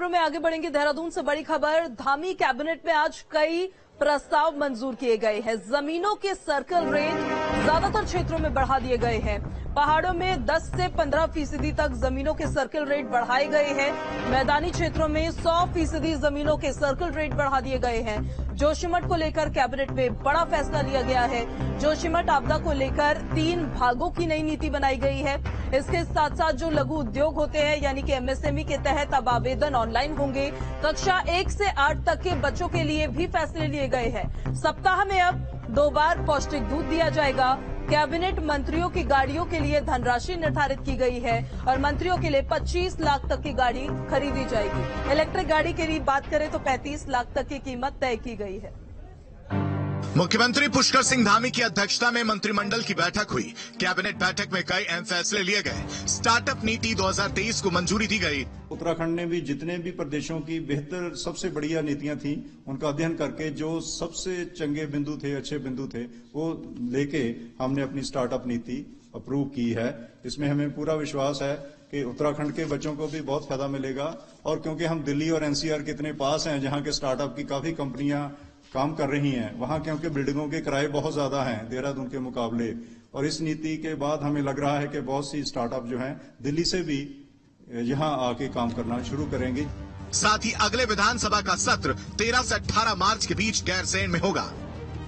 खबरों में आगे बढ़ेंगे। देहरादून से बड़ी खबर, धामी कैबिनेट में आज कई प्रस्ताव मंजूर किए गए हैं। जमीनों के सर्कल रेट ज्यादातर क्षेत्रों में बढ़ा दिए गए हैं। पहाड़ों में 10 से 15% तक जमीनों के सर्कल रेट बढ़ाए गए हैं। मैदानी क्षेत्रों में 100% जमीनों के सर्कल रेट बढ़ा दिए गए हैं। जोशीमठ को लेकर कैबिनेट में बड़ा फैसला लिया गया है। जोशीमठ आपदा को लेकर 3 भागों की नई नीति बनाई गई है। इसके साथ साथ जो लघु उद्योग होते हैं यानी कि एमएसएमई के तहत अब आवेदन ऑनलाइन होंगे। कक्षा 1 से 8 तक के बच्चों के लिए भी फैसले लिए गए हैं। सप्ताह में अब 2 बार पौष्टिक दूध दिया जाएगा। कैबिनेट मंत्रियों की गाड़ियों के लिए धनराशि निर्धारित की गई है और मंत्रियों के लिए 25 लाख तक की गाड़ी खरीदी जाएगी। इलेक्ट्रिक गाड़ी के लिए बात करें तो 35 लाख तक की कीमत तय की गई है। मुख्यमंत्री पुष्कर सिंह धामी की अध्यक्षता में मंत्रिमंडल की बैठक हुई। कैबिनेट बैठक में कई अहम फैसले लिए गए। स्टार्टअप नीति 2023 को मंजूरी दी गई। उत्तराखंड ने भी जितने भी प्रदेशों की बेहतर सबसे बढ़िया नीतियां थी उनका अध्ययन करके जो सबसे चंगे बिंदु थे, अच्छे बिंदु थे, वो लेके हमने अपनी स्टार्टअप नीति अप्रूव की है। इसमें हमें पूरा विश्वास है कि उत्तराखंड के बच्चों को भी बहुत फायदा मिलेगा। और क्योंकि हम दिल्ली और एनसीआर के इतने पास हैं जहां के स्टार्टअप की काफी कंपनियां काम कर रही हैं, वहां क्योंकि बिल्डिंगों के किराए बहुत ज्यादा हैं देहरादून के मुकाबले, और इस नीति के बाद हमें लग रहा है कि बहुत सी स्टार्टअप जो हैं दिल्ली से भी यहां आके काम करना शुरू करेंगे। साथ ही अगले विधानसभा का सत्र 13 से 18 मार्च के बीच गैरसैंण में होगा।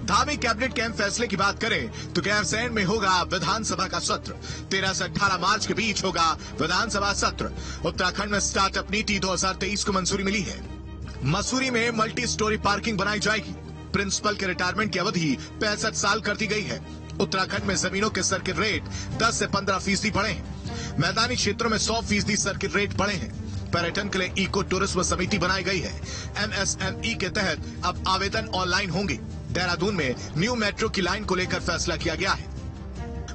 धामी कैबिनेट के अहम फैसले की बात करें तो गैरसैंण में होगा विधानसभा का सत्र। 13 से 18 मार्च के बीच होगा विधानसभा सत्र। उत्तराखंड में स्टार्टअप नीति 2023 को मंजूरी मिली है। मसूरी में मल्टी स्टोरी पार्किंग बनाई जाएगी। प्रिंसिपल के रिटायरमेंट की अवधि 65 साल कर दी गई है। उत्तराखंड में जमीनों के सर्किल रेट 10 से 15% बढ़े हैं। मैदानी क्षेत्रों में 100% सर्किल रेट बढ़े हैं। पर्यटन के लिए इको टूरिज्म समिति बनाई गई है। एमएसएमई के तहत अब आवेदन ऑनलाइन होंगे। देहरादून में न्यू मेट्रो की लाइन को लेकर फैसला किया गया है।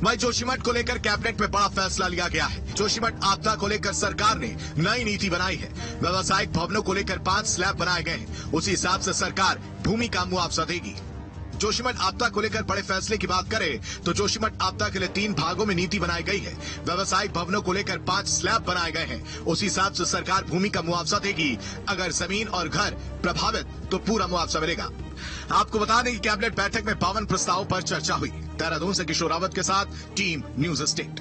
वहीं जोशीमठ को लेकर कैबिनेट में बड़ा फैसला लिया गया है। जोशीमठ आपदा को लेकर सरकार ने नई नीति बनाई है। व्यावसायिक भवनों को लेकर 5 स्लैब बनाए गए हैं। उसी हिसाब से सरकार भूमि का मुआवजा देगी। जोशीमठ आपदा को लेकर बड़े फैसले की बात करें तो जोशीमठ आपदा के लिए 3 भागों में नीति बनाई गई है। व्यावसायिक भवनों को लेकर 5 स्लैब बनाए गए हैं। उसी हिसाब से सरकार भूमि का मुआवजा देगी। अगर जमीन और घर प्रभावित तो पूरा मुआवजा मिलेगा। आपको बता दें कि कैबिनेट बैठक में 52 प्रस्तावों पर चर्चा हुई। देहरादून से किशोर रावत के साथ टीम न्यूज स्टेट।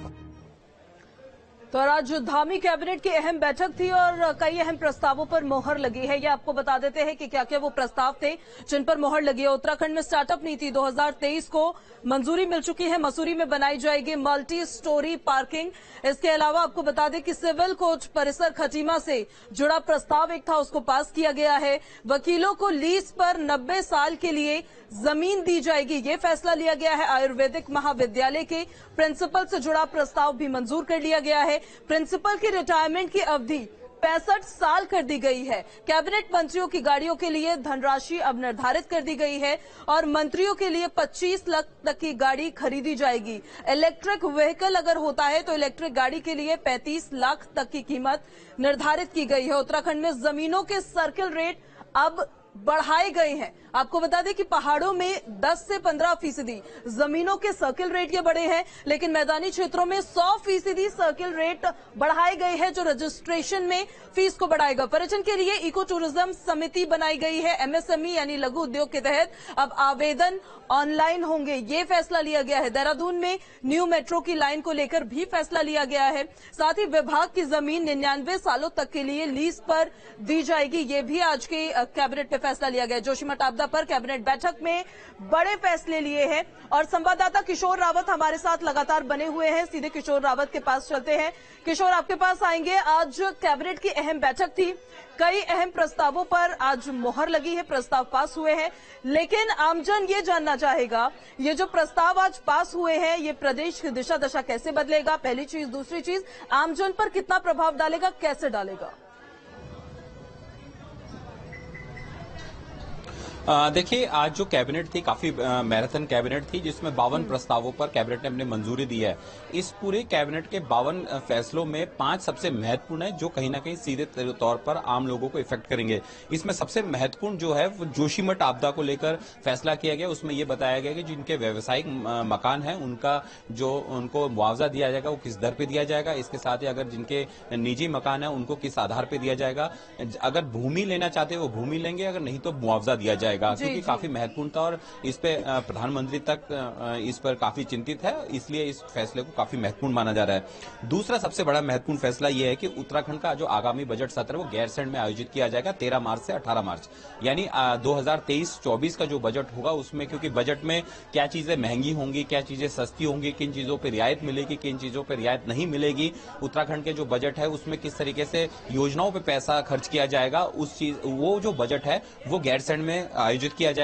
तो आज धामी कैबिनेट की अहम बैठक थी और कई अहम प्रस्तावों पर मोहर लगी है। ये आपको बता देते हैं कि क्या क्या वो प्रस्ताव थे जिन पर मोहर लगी है। उत्तराखंड में स्टार्टअप नीति 2023 को मंजूरी मिल चुकी है। मसूरी में बनाई जाएगी मल्टी स्टोरी पार्किंग। इसके अलावा आपको बता दें कि सिविल कोच परिसर खटीमा से जुड़ा प्रस्ताव एक था, उसको पास किया गया है। वकीलों को लीज पर 90 साल के लिए जमीन दी जाएगी, ये फैसला लिया गया है। आयुर्वेदिक महाविद्यालय के प्रिंसिपल से जुड़ा प्रस्ताव भी मंजूर कर लिया गया है। प्रिंसिपल की रिटायरमेंट की अवधि 65 साल कर दी गई है। कैबिनेट मंत्रियों की गाड़ियों के लिए धनराशि अब निर्धारित कर दी गई है और मंत्रियों के लिए 25 लाख तक की गाड़ी खरीदी जाएगी। इलेक्ट्रिक व्हीकल अगर होता है तो इलेक्ट्रिक गाड़ी के लिए 35 लाख तक की कीमत निर्धारित की गई है। उत्तराखंड में जमीनों के सर्किल रेट अब बढ़ाए गए हैं। आपको बता दें कि पहाड़ों में 10 से 15% जमीनों के सर्किल रेट ये बढ़े हैं, लेकिन मैदानी क्षेत्रों में 100% सर्किल रेट बढ़ाए गए हैं, जो रजिस्ट्रेशन में फीस को बढ़ाएगा। पर्यटन के लिए इको टूरिज्म समिति बनाई गई है। एमएसएमई यानी लघु उद्योग के तहत अब आवेदन ऑनलाइन होंगे, ये फैसला लिया गया है। देहरादून में न्यू मेट्रो की लाइन को लेकर भी फैसला लिया गया है। साथ ही विभाग की जमीन 99 सालों तक के लिए लीज पर दी जाएगी, ये भी आज के कैबिनेट में फैसला लिया गया। जोशीमठ आपदा पर कैबिनेट बैठक में बड़े फैसले लिए हैं और संवाददाता किशोर रावत हमारे साथ लगातार बने हुए हैं। सीधे किशोर रावत के पास चलते हैं। किशोर, आपके पास आएंगे। आज कैबिनेट की अहम बैठक थी, कई अहम प्रस्तावों पर आज मोहर लगी है, प्रस्ताव पास हुए हैं, लेकिन आमजन ये जानना चाहेगा ये जो प्रस्ताव आज पास हुए हैं ये प्रदेश की दिशा दशा कैसे बदलेगा, पहली चीज। दूसरी चीज, आमजन पर कितना प्रभाव डालेगा, कैसे डालेगा? देखिए, आज जो कैबिनेट थी काफी मैराथन कैबिनेट थी, जिसमें 52 प्रस्तावों पर कैबिनेट ने अपनी मंजूरी दी है। इस पूरे कैबिनेट के 52 फैसलों में 5 सबसे महत्वपूर्ण है, जो कहीं ना कहीं सीधे तौर पर आम लोगों को इफेक्ट करेंगे। इसमें सबसे महत्वपूर्ण जो है वो जोशीमठ आपदा को लेकर फैसला किया गया। उसमें यह बताया गया कि जिनके व्यावसायिक मकान है उनको मुआवजा दिया जाएगा, वो किस दर पे दिया जाएगा। इसके साथ ही अगर जिनके निजी मकान है उनको किस आधार पे दिया जाएगा। अगर भूमि लेना चाहते हैं वो भूमि लेंगे, अगर नहीं तो मुआवजा दिया जाएगा, क्योंकि काफी महत्वपूर्ण था और इस पे प्रधानमंत्री तक इस पर काफी चिंतित है, इसलिए इस फैसले को काफी महत्वपूर्ण माना जा रहा है। दूसरा सबसे बड़ा महत्वपूर्ण फैसला यह है कि उत्तराखंड का जो आगामी बजट सत्र है वो गैरसैंण में आयोजित किया जाएगा 13 मार्च से 18 मार्च, यानी 2023-24 का जो बजट होगा उसमें, क्योंकि बजट में क्या चीजें महंगी होंगी, क्या चीजें सस्ती होंगी, किन चीजों पर रियायत मिलेगी, किन चीजों पर रियायत नहीं मिलेगी, उत्तराखंड के जो बजट है उसमें किस तरीके से योजनाओं पर पैसा खर्च किया जाएगा, वो जो बजट है वो गैरसैंण में आयोजित किया जाएगा।